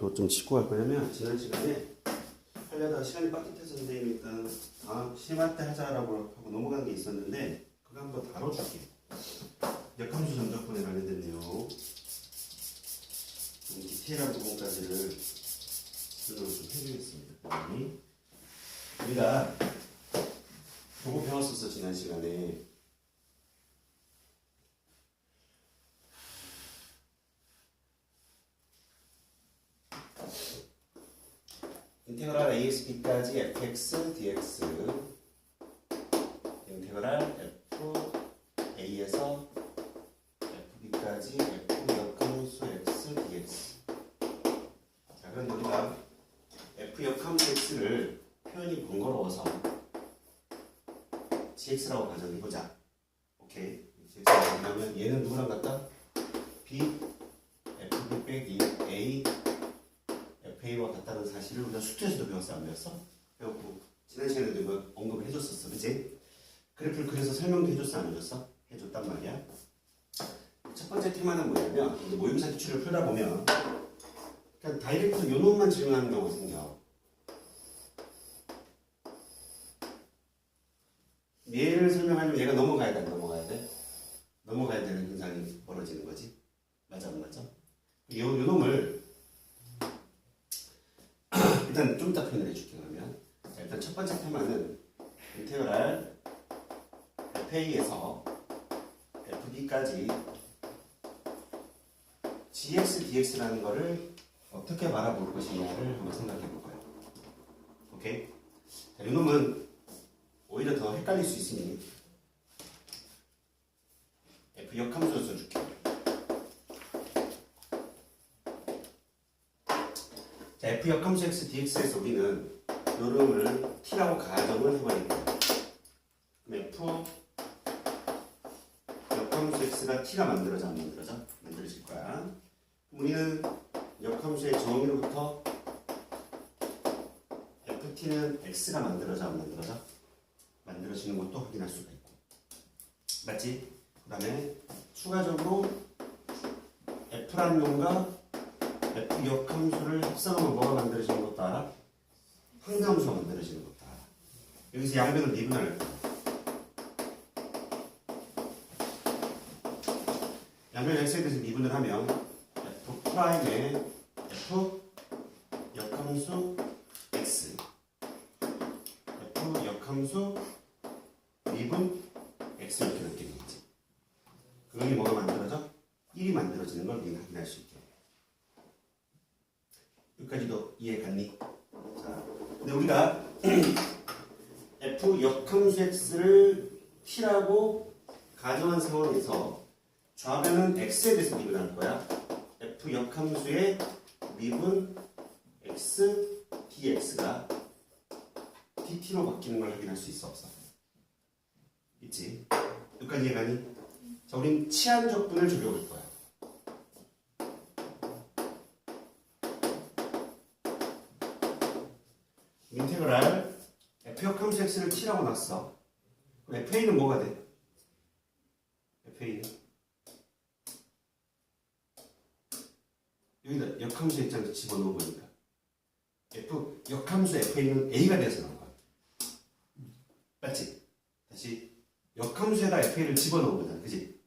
뭐 좀 짚고 갈 거냐면, 지난 시간에 하려다가 시간이 빠듯해서 선생님이 일단 다음 심화 때 하자라고 하고 넘어간 게 있었는데, 그거 한번 다뤄줄게. 역함수 전적분에 관련된 내용, 좀 디테일한 부분까지를 설명을 좀 해주겠습니다. 우리가 요거 배웠었어, 지난 시간에. 인테그랄 ASB까지 fx dx, 인테그랄 FA에서 FB까지 F 역함수 x dx. 자, 그런데 우리가 F 역함수 x를 표현이 번거로워서 gx라고 가정해보자. 오케이. gx라고 하면 얘는 누구랑 같다? B, FB 빼기 A, FA와 같다는 사실을 우리가 수트에서도 배웠어, 안 배웠어? 배웠고, 지난 시간에도 이거 언급을 해줬었어, 그치? 그래프를 그려서 설명도 해줬어, 안 해줬어? 해줬단 말이야. 첫 번째 테마는 뭐냐면, 모의고사 기출을 풀다 보면 그냥 다이렉트 요 놈만 질문하는 경우가 생겨. 얘를 설명하려면 얘가 넘어가야 돼, 안 넘어가야 돼? 넘어가야 되는 현상이 벌어지는 거지. 맞아, 안 맞아? 요 놈을 일단 좀 이따 표현을 해줄게. 그러면 자, 일단 첫 번째 테마는 인테그랄 FA에서 FB까지 gx dx라는 거를 어떻게 바라볼 것이냐를 한번 생각해 볼 거예요. 오케이? 자, 이 놈은 오히려 더 헷갈릴 수 있으니 F 역함수로 써줄게. 자, F 역함수 x dx에서 우리는 요름을 t라고 가정을 해버릴 거예요. 그럼 F 역함수 x가 t가 만들어져, 안 만들어져? 만들어질 거야. 우리는 역함수의 정의로부터 ft는 x가 만들어져, 안 만들어져? 만들어지는 것도 확인할 수가 있고. 맞지? 그 다음에 추가적으로 f라는 놈과 F 역함수를 합성하면 뭐가 만들어지는 것도 알아? 항함수가 만들어지는 것도 알아. 여기서 양변을 미분할 거야. 양변 x에 대해서 미분을 하면 F 프라임의 F 역함수 x, F 역함수 미분 x 이렇게 느끼겠지. 그게 뭐가 만들어져? 1이 만들어지는 걸 우리는 확인할 수 있게. 여기까지도 이해 갔니? 자, 근데 우리가 F 역함수 x를 t라고 가정한 상황에서 좌변은 x에 대해서 미분할 거야. F 역함수의 미분 x dx가 dt로 바뀌는 걸 확인할 수 있어, 없어? 있지? 여기까지 이해 가니? 자, 우린 치환적분을 적용할 거야. 인테그랄 f 역함수 x를 t라고 놨어. 그럼 fa는 뭐가 돼? fa는 여기다 역함수 입장에서 집어넣어 보니까 f 역함수 fa는 a가 돼서 나온 거야. 맞지? 다시 역함수에다 fa를 집어넣어 보자, 그지?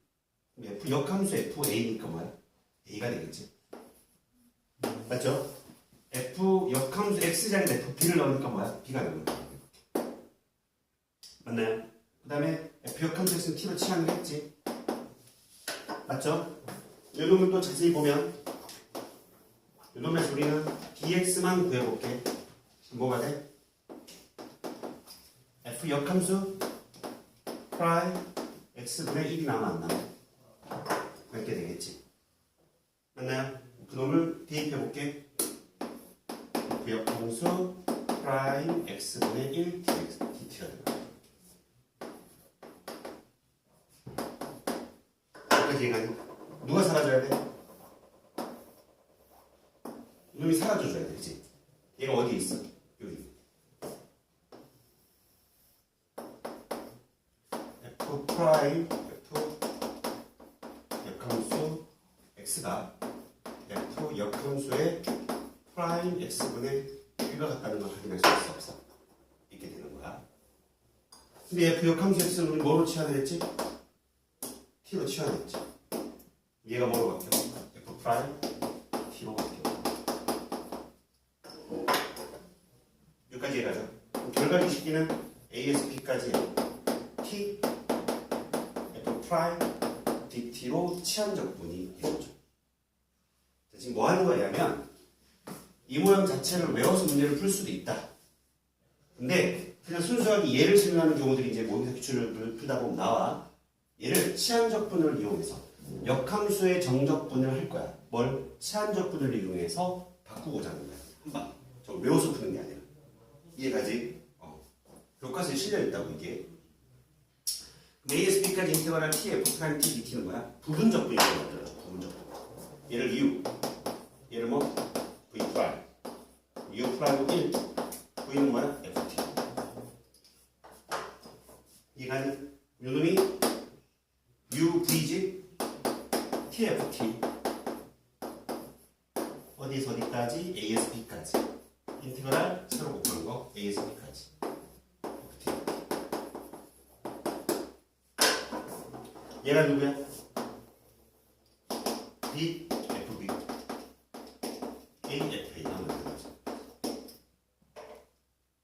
f 역함수 fa니까 뭐야? a가 되겠지. 맞죠? F 역함수 X자리에 FB를 넣으니까 뭐야? B가 나오는 거야. 맞나요? 그 다음에 F 역함수 X는 T로 치환을 했지. 맞죠? 이 놈을 또 자세히 보면 이 놈에서 우리는 DX만 구해볼게. 뭐가 돼? F 역함수 프라임 X분의 1이 나오면 안 나와? 이렇게 되겠지. 맞나요? 그 놈을 대입해볼게. F 역함수 프라임 x분의 1 dt가 되는 거야. 여기까지 얘기하니 누가 사라져야 돼? 이놈이 사라져줘야 돼, 그치? 얘가 어디에 있어? 여기. F 프라임 F 역함수 x가 F 역함수의 x분의 1과 같다는 걸 확인할 수 있어 없어? 있게 되는 거야. 근데 f 역함수 x는 우리 뭐로 치환을 했지? t로 치환했지. 얘가 뭐로 바뀌어? f 프라임 t로 바뀌어. 여기까지 이해가죠? 결과 기식기는 ASP까지 t f 프라임 dt로 치환적분이 되죠. 지금 뭐 하는 거냐면 이 모양 자체를 외워서 문제를 풀 수도 있다. 근데 그냥 순수하게 얘를 설명하는 경우들이 이제 모의고사 기출을 풀다 보면 나와. 얘를 치환적분을 이용해서 역함수의 정적분을 할 거야. 뭘? 치환적분을 이용해서 바꾸고자 하는 거야. 한방. 저 외워서 푸는 게 아니라. 이해가지? 교과서에 실려있다고 이게. ASB까지 인테그랄 T, F 프라임 T, DT는 뭐야? 부분적분이 되어버려요. 부분적분. 얘를 U, 얘를 뭐? V 프라임. U 프라임 1, V는 뭐야? FT. 이간 요놈이 UV지? TFT. 어디에서 어디까지? ASB까지. 인테그랄 새로 곱하는 거 ASB까지. 얘가 누구야? B, FB, A, FA 하면 되는 거죠.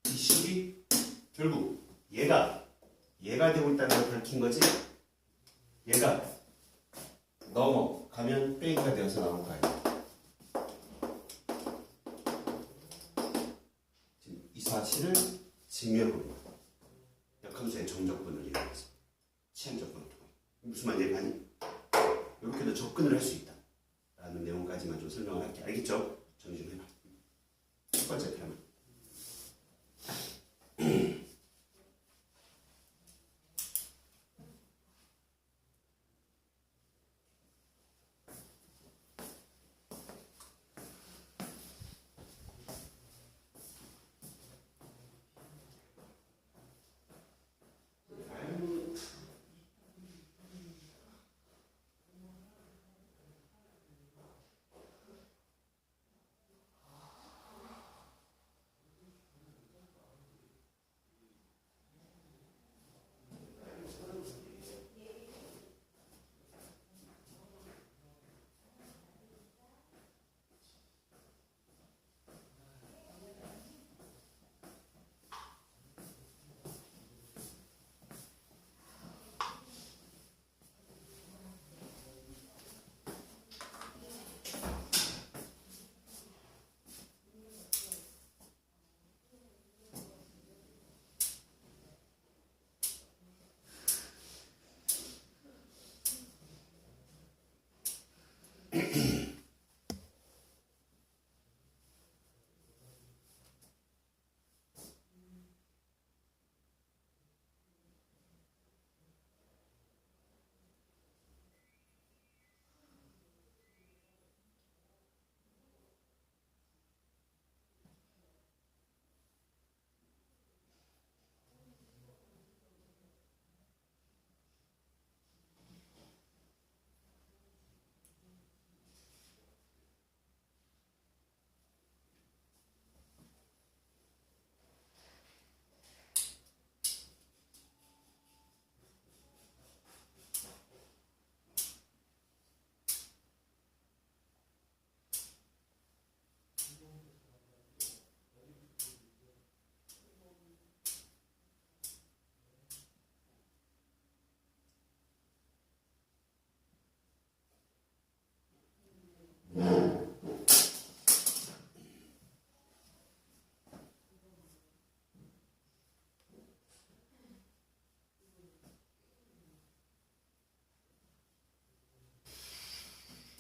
이 식이 결국 얘가 되고 있다는 걸 밝힌 거지. 얘가 넘어가면 빼기가 되어서 나올 거 아니야. 지금 이 사실을 증명합니다. 역함수의 정적분을 이용해서 치환적분을 통해. 무슨 말인지 아니? 이렇게도 접근을 할 수 있다 라는 내용까지만 좀 설명을 할게. 알겠죠? 정리 좀 해봐. 첫 번째 표현.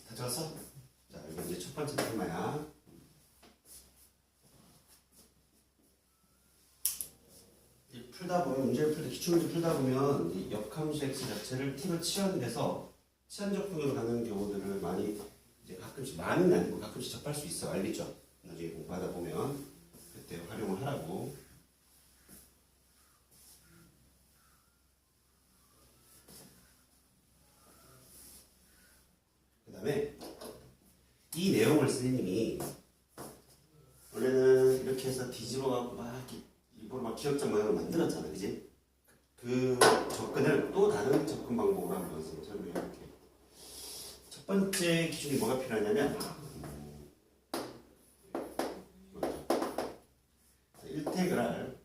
다 적었어? 자, 이거 이제 첫 번째 테마야. 풀다 보면, 문제를 풀 때, 기출문제 풀다 보면, 이 역함수 x 자체를 t로 치환돼서 치환적분으로 가는 경우들을 많이, 이제 가끔씩, 많이는 아니고 가끔씩 접할 수 있어. 알겠죠? 나중에 공부하다 보면, 그때 활용을 하라고. 그 다음에, 이 내용을 선생님이 원래 이렇게 해서 뒤집어갖고 막 이렇게 일부러 막 기억점 모양을 만들었잖아, 그지? 그 접근을 또 다른 접근 방법으로 한번 설명해볼게. 첫 번째 기준이 뭐가 필요하냐면 1테그랄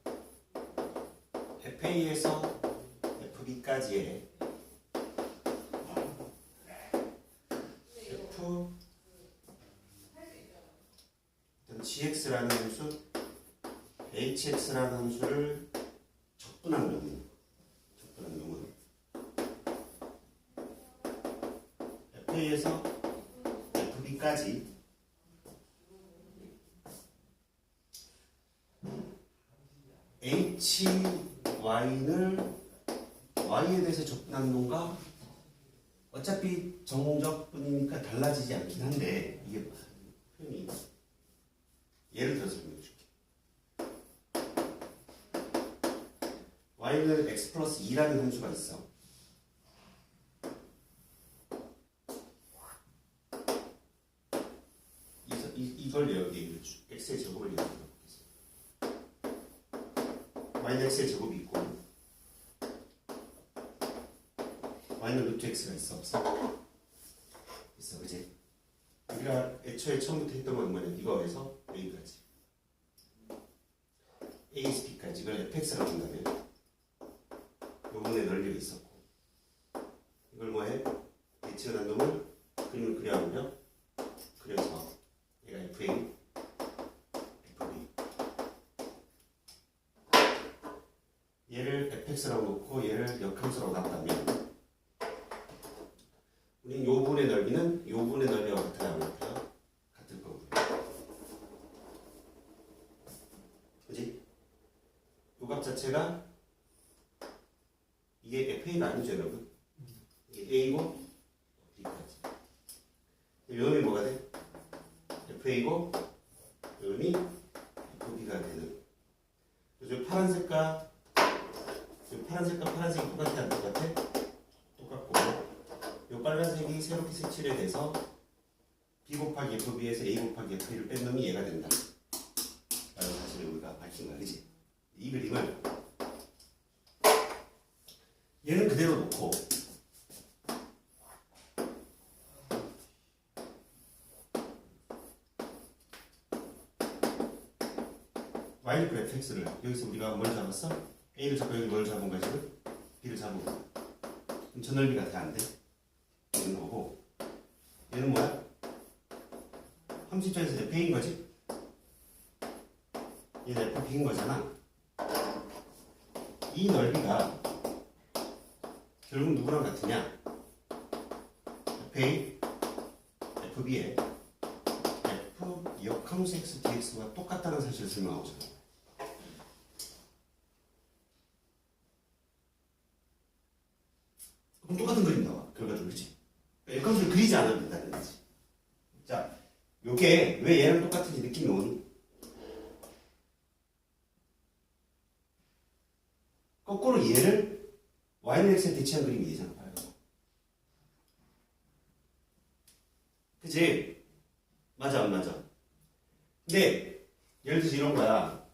FA에서 FB까지의 F gx라는 함수, hx라는 함수를 적분한 놈은 FA에서 FB까지 hy는 y에 대해서 적분한 놈과 어차피 정적분이니까 달라지지 않긴 한데 이게 표현이 예를 들어서 설명해 줄게. y는 x 플러스 2라는 함수가 있어. 이걸 여기 x의 제곱을 얘기해 보겠습니다. y는 x의 제곱이 있고 y는 루트 x가 있어 없어? 있어, 그지? 우리가 애초에 처음부터 했던 건 뭐냐, 이거에서 여기까지 a에서 b까지 이걸 fx라고 한다면 요번에 넓이가 있었고 이걸 뭐해? h라는 놈을 그림을 그려보면 그려서 얘가 fa, fb 얘를 fx라고 놓고 얘를 역함수라고 놨다면 우린 요 부분의 넓이는 요 부분의 넓이와 같아야 할까요? 같을 거고요. 그지? 요 값 자체가 이게 FA가 아니죠, 여러분? 이게 A고 B까지. 요 놈이 뭐가 돼? FA고 요 놈이 FB가 되는. 요즘 파란색과 파란색이 똑같아, 안 똑같아? 똑같고 요 빨간색이 새롭게 색칠이 돼서 B 곱하기 FB에서 A 곱하기 FA를 뺀 놈이 얘가 된다 라는 사실을 우리가 밝힌 거야, 그치? 이 그림을 얘는 그대로 놓고 y 그 fx를 여기서 우리가 뭘 잡았어? A를 잡고 여기 뭘 잡은 거야 지금? B를 잡은 거야. 그럼 저 넓이가 다 안 돼? 이런 거고 얘는 뭐야? 함수 입장에서 FA인 거지? 얘는 FB인 거잖아. 이 넓이가 결국 누구랑 같으냐? FA, FB의 F 역함수 x dx와 똑같다는 사실을 설명하고 있어요. 그럼 똑같은 그림 나와, 결과적으로. 그렇지? 역함수를 그리지 않아도 된다는 거지. 자, 요게 왜 얘랑 똑같은지 느낌이 오니? 거꾸로 얘를 y는 x에 대치한 그림이 되잖아. 그치? 맞아, 안 맞아? 근데 예를 들어서 이런 거야.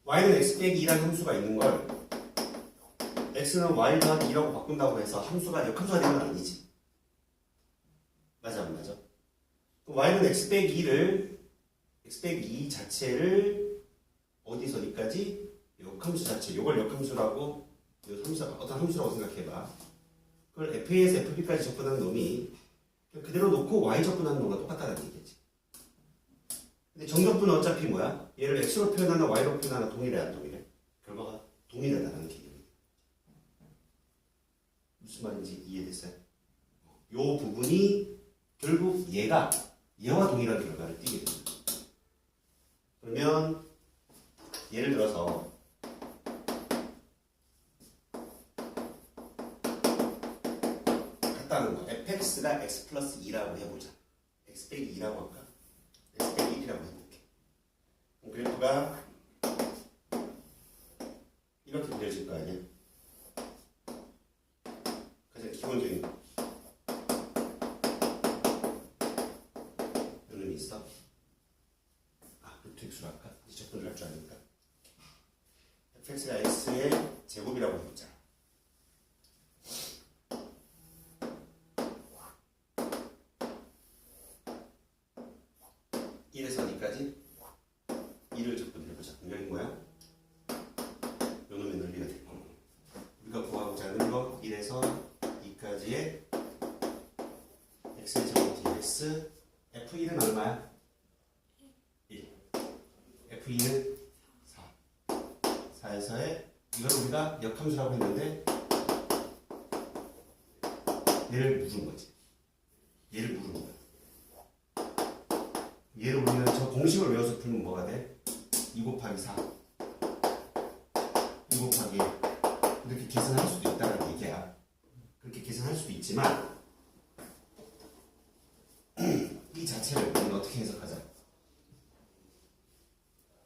y는 x 빼기 2라는 함수가 있는 걸 x는 y 더하기 2라고 바꾼다고 해서 함수가 역함수가 되는 건 아니지. 맞아, 안 맞아? y는 x 빼기 2 자체를 어디서 어디까지? 역함수 자체, 요걸 역함수라고, 어떤 함수라고 생각해봐. 그걸 FA에서 FB까지 접근한 놈이 그대로 놓고 Y 접근하는 놈과 똑같다는 얘기겠지. 근데 정접분은 어차피 뭐야? 얘를 X로 표현하나 Y로 표현하나 동일해, 안 동일해? 결과가 동일하다는 얘기입니다. 무슨 말인지 이해됐어요? 요 부분이 결국 얘와 동일한 결과를 띠게 됩니다. 그러면 예를 들어서 같다는 거. fx가 x 플러스 2라고 해보자. x 빼기 2라고 할까? x 빼기 1이라고 해볼게. 그래프가 이렇게 그려질 거 아니야? 가장 기본적인 요놈이 있어. fx로 할까? 이 접근을 할 줄 아니까. fx가 x의 제곱이라고 해보자. 1에서 어디까지? 1을 접근을 해보자. 분명히 뭐야? 요 놈의 넓이가 되고 우리가 구하고자 하는 거 1에서 2까지의 x의 제곱 dx f1은 얼마야? 1 f2는 4 4에서의 이걸 우리가 역함수라고 했는데 얘를 물은 거지. 얘를 물은 거야. 얘를 우리는 저 공식을 외워서 풀면 뭐가 돼? 2 곱하기 4 2 곱하기 1 이렇게 계산할 수도 있다는 얘기야. 그렇게 계산할 수도 있지만 이 자체를 우리는 어떻게 해석하자?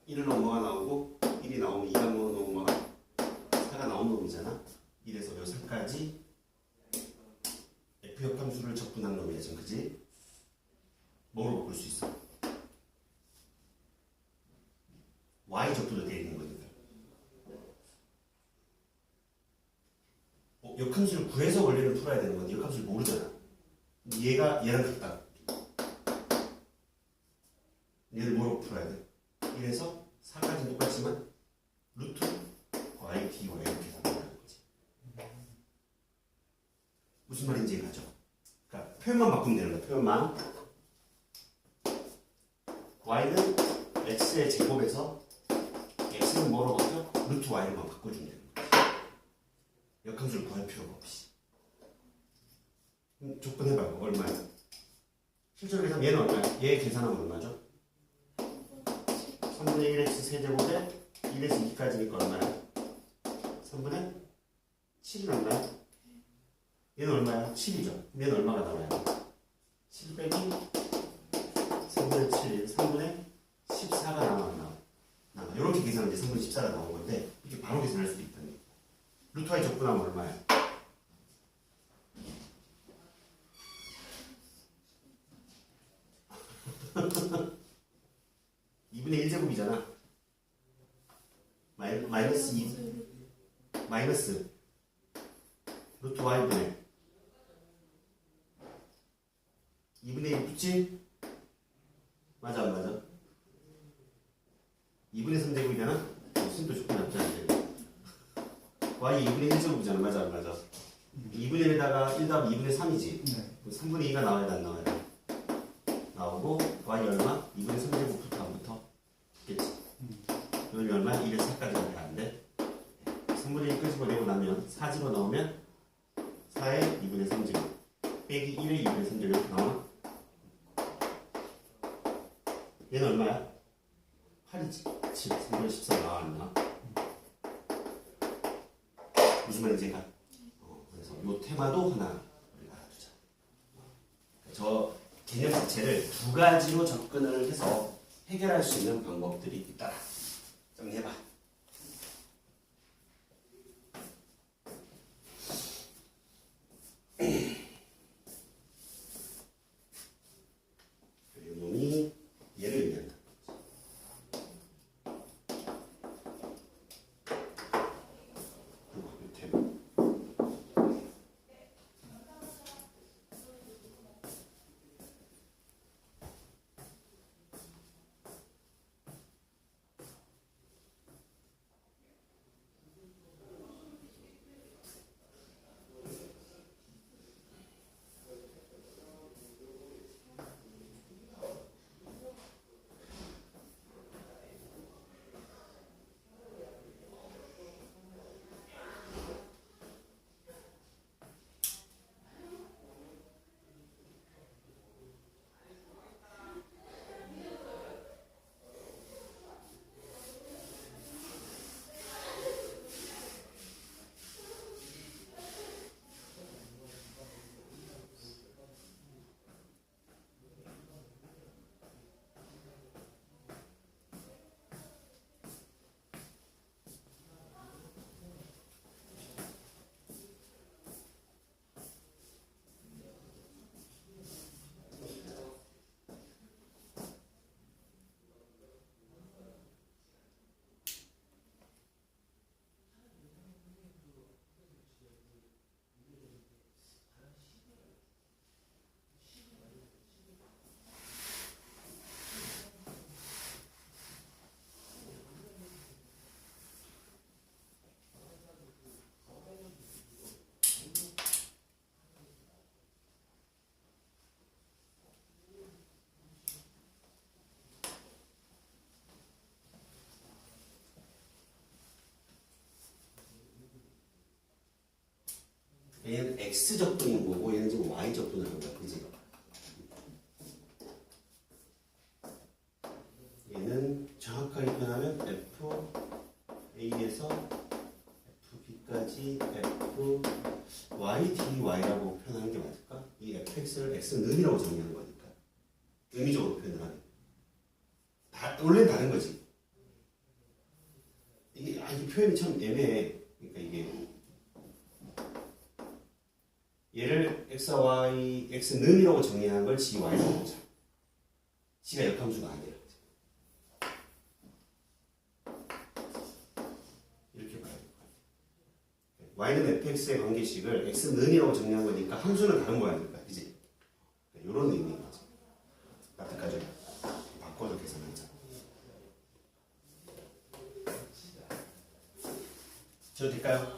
1은 엄마가 나오고 1이 나오면 2가 나오는 엄마가 4가 나온 놈이잖아. 1에서 요 4까지 F 역함수를 적분한 놈이야 지금. 그지? 뭐로 바꿀 수 있어? Y 적분으로 되어 있는 거니까. 역함수를 구해서 원리를 풀어야 되는 건데 역함수를 모르잖아. 얘가 얘랑 같다. 얘를 뭐로 풀어야 돼? 1에서 4까지 똑같지만 루트 y, dy 이렇게 나온다는 거지. 무슨 말인지 이해가죠? 그러니까 표현만 바꾸면 되는 거야. 표현만. y는 x의 제곱에서 x는 뭐로 바뀌어? 루트 y로만 바꿔주면 되는 거지. 역함수를 구할 필요가 없이. 조건 해봐요. 얼마야? 실제로 계산 얘는 얼마야? 얘 계산하면 얼마죠? 3분의 1x 세제곱에 1에서 2까지니까 얼마야? 3분의 7이 얼마야? 얘는 얼마야? 7이죠. 얘는 얼마가 나와요? 7 빼기 3분의 7, 3분의 14가 나와. 이렇게 계산하면 이제 3분의 14가 나온 건데 이렇게 바로 계산할 수도 있다는 거예요. 루트 y 적분하면 얼마야? 제곱이잖아. 마이너스 2 마이너스 루트 y분의 2분의 1 붙지? 맞아 안 맞아? 2분의 3제곱이잖아? 무슨 또 조건이 없잖아. y 2분의 1제곱이잖아. 맞아 안 맞아? 2분의 1에다가 1 더하면 2분의 3이지? 네. 3분의 2가 나와야 안 나와야 돼? 나오고 y 얼마? 2분의 3제곱부터 안 붙어? 붙겠지? 여기 얼마? 1에서 4까지 가야 안 돼? 3분의 1 끄집어내고 나면 4 집어넣으면 4의 2분의 3제곱 빼기 1의 2분의 3제곱 이렇게 나와? 얘는 얼마야? 8이지? 7, 3분의 14 나와 안 나와? 무슨 말인지 가? 그래서 요 테마도 하나 우리가 알아두자. 저 개념 자체를 두 가지로 접근을 해서 해결할 수 있는 방법들이 있다. 정리해봐. 그리고 놈이 얘를 의미한다. 그리고 이 테마. x 적분인 거고 얘는 지금 y 적분을 한 거야. 그지? 얘는 정확하게 표현하면 FA에서 FB까지 FYDY라고 표현하는 게 맞을까? 이 FX를 X는이라고 정의하는 거니까 의미적으로 표현을 하면 원래는 다른 거지. 이게 이 표현이 참 애매해. 그러니까 이게 얘를 X와 Y, X는이라고 정의하는 걸 GY라고 보자. G가 역함수가 아니라 이렇게 봐야 될 것 같아. Y는 fx의 관계식을 x는이라고 정리한 거니까 함수는 다른 모양일까, 그지? 이런 의미인 거지. 납득하죠? 바꿔서 계산하자. 저도 될까요?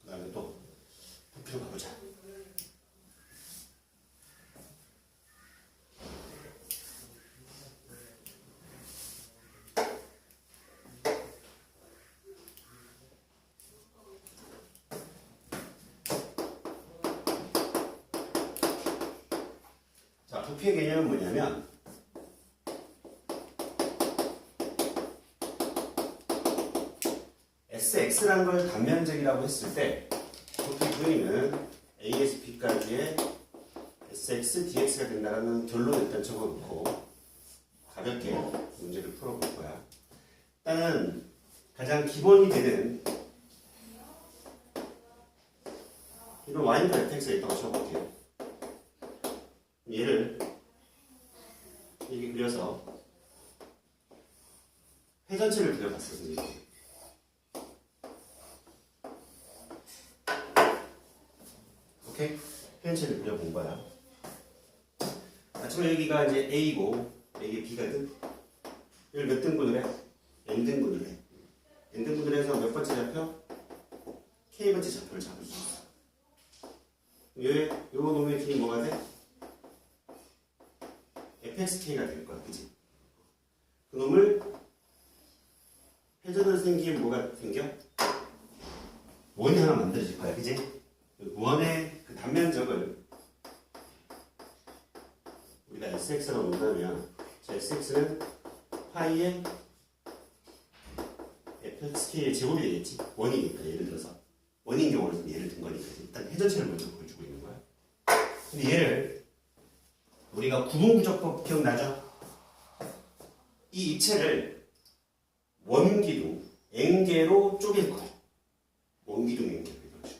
그 다음에 또 부피로 가보자. 부피의 개념은 뭐냐면 SX라는 걸 단면적이라고 했을 때 부피 V는 A에서 B까지의 SX, DX가 된다는 결론을 일단 적어놓고 가볍게 문제를 풀어볼 거야. 일단은 가장 기본이 되는 이런 Y는 FX가 있다고 쳐볼게요. 얘를 이렇게 그려서 회전체를 그려봤어요. 오케이? 회전체를 그려본 거야. 처음에 여기가 이제 A고 여기 B거든. 이걸 몇 등분을 해? N등분을 해. N등분을 해서 몇 번째 좌표? K번째 좌표를 잡을 수 있어. 요거 놈의 길이 뭐가 돼? fxk가 될 거야, 그지? 그 놈을 회전으로 생기면 뭐가 생겨? 원이 하나 만들어질 거야, 그지? 원의 그 단면적을 우리가 sx라고 논다면, 자, sx는 파이의 fxk의 제곱이 되겠지? 원이니까, 예를 들어서. 원인 경우는 예를 든 거니까. 일단 회전체를 먼저 보여주고 있는 거야. 근데 얘를 우리가 구분구조법 기억나죠? 이 입체를 원기둥, N개로 쪼갤 거야. 원기둥, N개로 이렇게.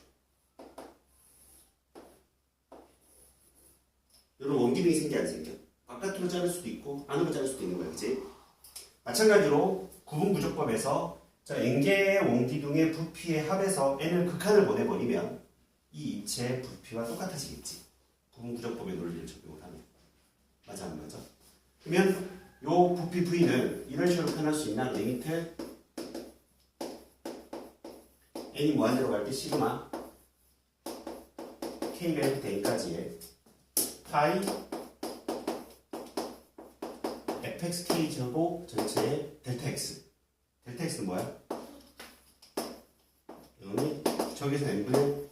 이런 원기둥이 생겨 안 생겨? 바깥으로 자를 수도 있고 안으로 자를 수도 있는 거야, 그치? 마찬가지로 구분구조법에서 자, N개의 원기둥의 부피의 합에서 N을 극한을 보내버리면 이 입체의 부피와 똑같아지겠지. 구분구조법의 논리를 적용을 하면. 맞아 안 맞아? 그러면 요 부피 V는 이런 식으로 표현할 수 있나? 리미트 N이 무한대로 갈 때 시그마 K가 이렇게 N까지의 파이 fxk 제곱 전체의 델타 x. 델타 x는 뭐야? 이거는 저기서 n분의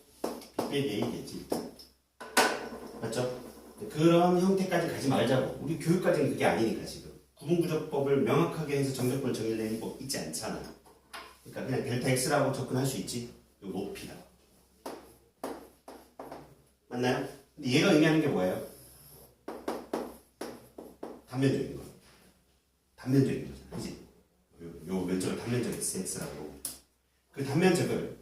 b 빼기 a겠지. 맞죠? 그런 형태까지 가지 말자고. 우리 교육과정이 그게 아니니까 지금. 구분구조법을 명확하게 해서 정적분을 정의내는 법 있지 않잖아. 그러니까 그냥 델타 x라고 접근할 수 있지. 요 높이다. 맞나요? 근데 얘가 의미하는 게 뭐예요? 단면적인 거. 단면적인 거잖아. 그지? 요 면적을 단면적 x라고. 그 단면적을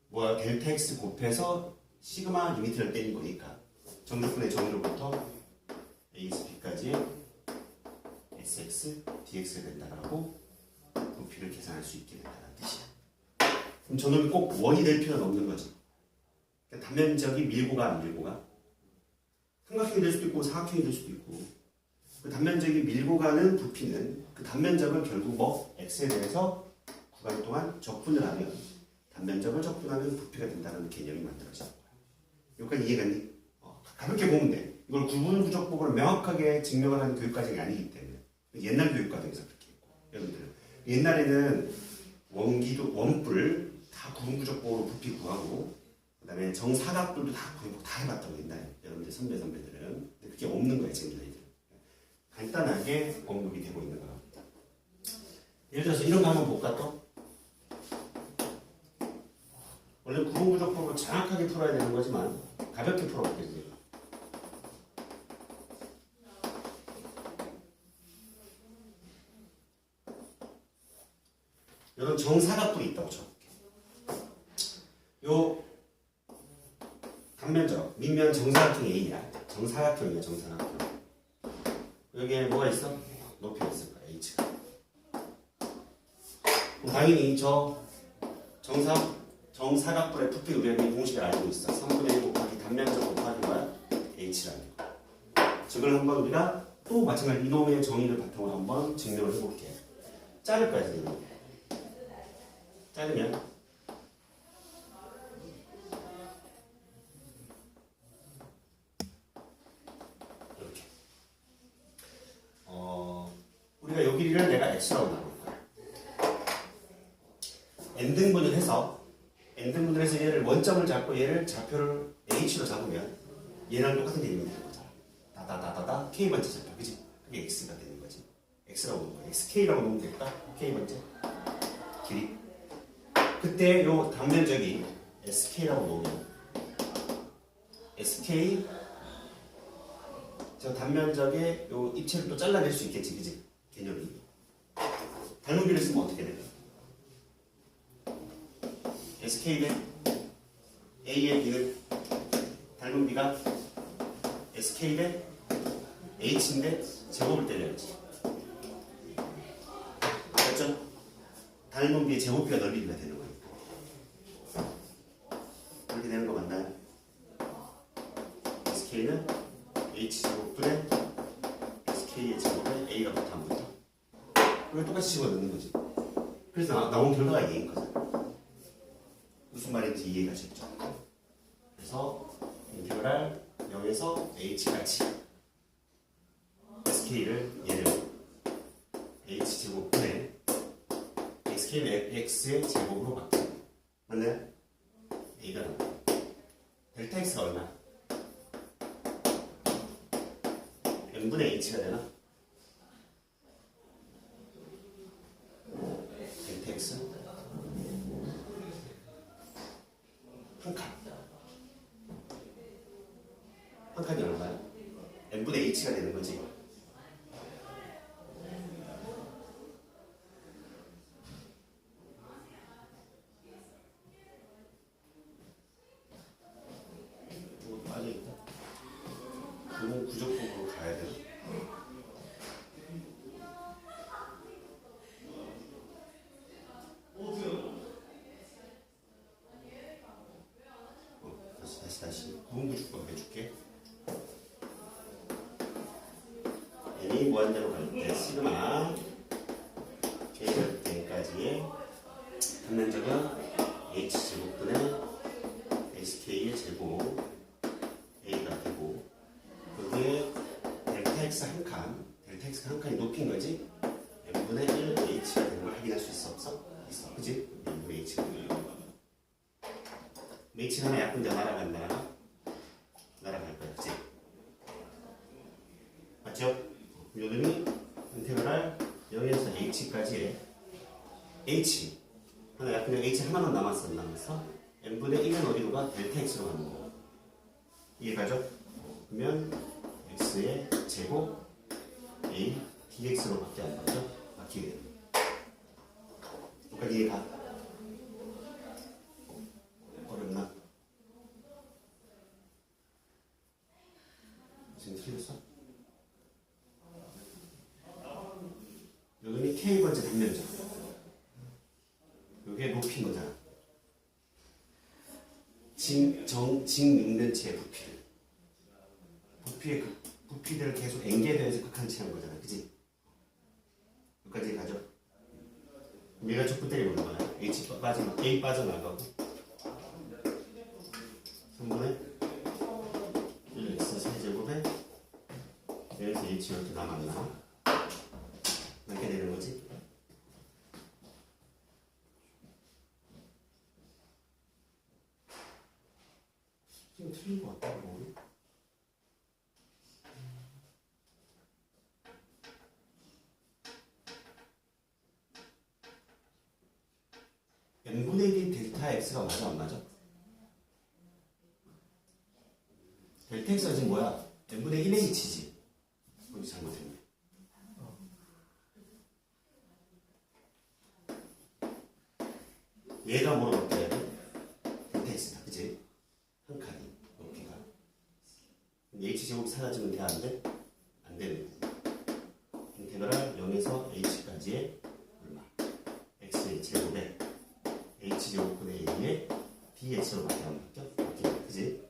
뭐야? 델타 x 곱해서 시그마 리미트를 때린 거니까. 정적분의 정의로부터 a에서 b까지 sx, dx가 된다라고 부피를 계산할 수 있게 된다는 뜻이야. 그럼 저놈이 꼭 원이 될 필요는 없는 거지. 그러니까 단면적이 밀고 가, 안 밀고 가? 삼각형이 될 수도 있고 사각형이 될 수도 있고 그 단면적이 밀고 가는 부피는 그 단면적을 결국 뭐 x에 대해서 구간 동안 적분을 하면 단면적을 적분하면 부피가 된다는 개념이 만들어지는 거야. 여기까지 이해갔니? 가볍게 보면 돼. 이걸 구분구조법으로 명확하게 증명을 하는 교육과정이 아니기 때문에 옛날 교육과정에서 그렇게 했고 여러분들 옛날에는 원기도 원뿔 다 구분구조법으로 부피 구하고 그 다음에 정사각들도 다 거의 다 해봤다고 옛날에 여러분들 선배들은. 근데 그게 없는 거예요 지금 저희들. 간단하게 언급이 되고 있는 거야. 예를 들어서 이런 거 한번 볼까 또? 원래 구분부족법을 정확하게 풀어야 되는 거지만 가볍게 풀어볼게요. 이런 정사각뿔이 있다고 쳐볼게. 요 단면적 밑면 정사각형 A야. 정사각형이야 정사각형. 여기에 뭐가 있어? 높이가 있을 거야 H가. 그럼 당연히 저 정사각뿔의 부피 우리가 이 공식을 알고 있어. 3분의 1 곱하기 단면적 곱하기 뭐야? H라는 거. 저걸 한번 우리가 또 마찬가지로 이놈의 정의를 바탕으로 한번 증명을 해볼게. 자를 거야 선생님. 자르면 이렇게 우리가 요 길이를 내가 x라고 나눌 거야. n등분을 해서 얘를 원점을 잡고 얘를 좌표를 h로 잡으면 얘랑 똑같은 개념이 되는 거잖아. 다다다다다 k번째 좌표, 그지? 그게 x가 되는 거지. x라고 놓은 거야. xk라고 놓으면 될까? k번째 길이. 그때 요 단면적이 sk라고 놓으면 sk 저 단면적의 요 입체를 또 잘라낼 수 있겠지, 그지? 개념이. 닮은 비를 쓰면 어떻게 돼? sk 대 a의 b는 닮은 비가 sk 대 h인데 제곱을 때려야지. 맞죠? 닮은 비의 제곱비가 넓이가 되는 거예요. 이렇게 되는 거 맞나요? sk는 h제곱분의 sk의 제곱에 a가 붙으면 거죠. 이걸 똑같이 집어넣는 거지. 그래서 나온 결과가 얘인 거죠. 무슨 말인지 이해가셨죠? 그래서 인테그랄 0에서 h까지 sk를 얘를 h제곱분의 sk는 x의 제곱으로 바뀌어요. 맞나요? a가 나옵니다. 델타 x가 얼마? n분의 h가 되나? 델타 x 한 칸. 한 칸이 얼마야? n분의 h가 되는 거지. 그건 구조법으로 가야 되나? 다시 구분구조법 해줄게. n이 무한대로 갈 때 시그마 k될 때까지의 단면적은 h제곱분의 sk의 제곱 a가 되고 그게 델타 x 한 칸, 델타 x 한 칸이 높인 거지. n분의 1 h가 되는 걸 확인할 수 있어 없어? 있어, 그지? n분의 h가 되는 거. h가 하나 약분돼 날아갈 거야, 그지? 맞죠? 요놈이 인테그랄 0에서 h까지의 h 하나 약분돼 h 하나만 남았어. n분의 1은 어디로 가? 델타 x로 가는 거. 이해가죠? 그러면 x의 제곱 a dx로 밖에 안 나오죠? 바뀌게 됩니다. 여기까지 이해가? 어렵나? 지금 틀렸어? 여기는 k번째 단면적. 요게 높인 거잖아. 직육면체의 부피들을 계속 엔게드해서 극한치한 거잖아, 그지? 여기까지 가죠. 얘가 첫 분대에 오는 거야. A 빠져나가고 3분의 1x 세제곱에 여기서 H가 이렇게 남았나? 이렇게 되는 거지. 틀린 것 같다고. n분의 1이 델타 x가 맞아 안 맞아? 델타 x가 지금 뭐야? n분의 1의 h지. 여기 잘못했네. 얘가 뭐로 바뀌어야 돼? 델타 x다, 그치? 한 칸이 높이가. h제곱 사라지면 돼, 안 돼? 안 되는 거. 인테그랄 0에서 h까지의 얼마? x의 제곱에 h제곱분의 a의 dx로 바뀌어, 그치?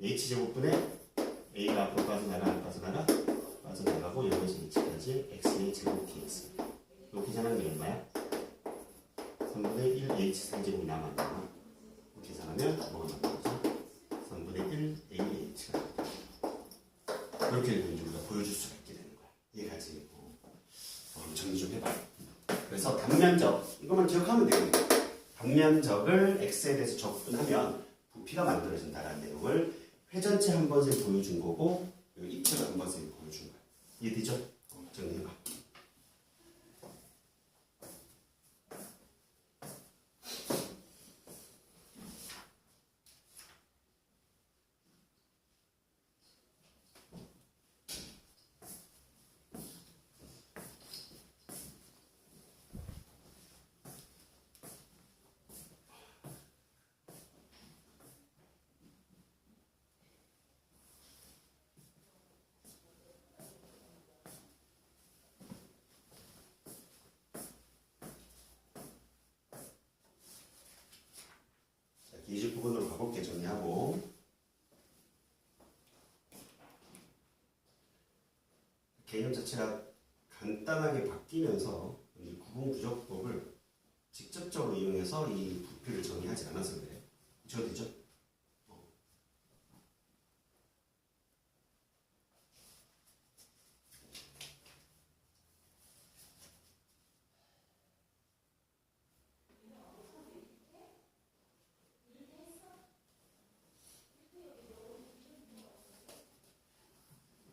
h제곱분의 a가 앞으로 빠져나가고 0에서 h까지 x의 제곱 dx. 요 계산하는 게 얼마야? 3분의 1 h 상제곱이 남았나? 계산하면 뭐가 남았죠? 3분의 1 a h가 남았다. 이렇게 우리가 보여줄 수가 있게 되는 거야. 이해가지? 정리 좀 해봐. 그래서 단면적, 이것만 기억하면 되거든요. 단면적을 x에 대해서 적분하면 부피가 만들어진다는 내용을 회전체 한 번에 보여준 거고 입체를 한 번에 보여준 거야. 이해되죠? 정리해봐. 기술 부분으로 가볼게. 정리하고 개념 자체가 간단하게 바뀌면서 구분 부적법을 직접적으로 이용해서 이 부피를 정의하지 않아서 그래요.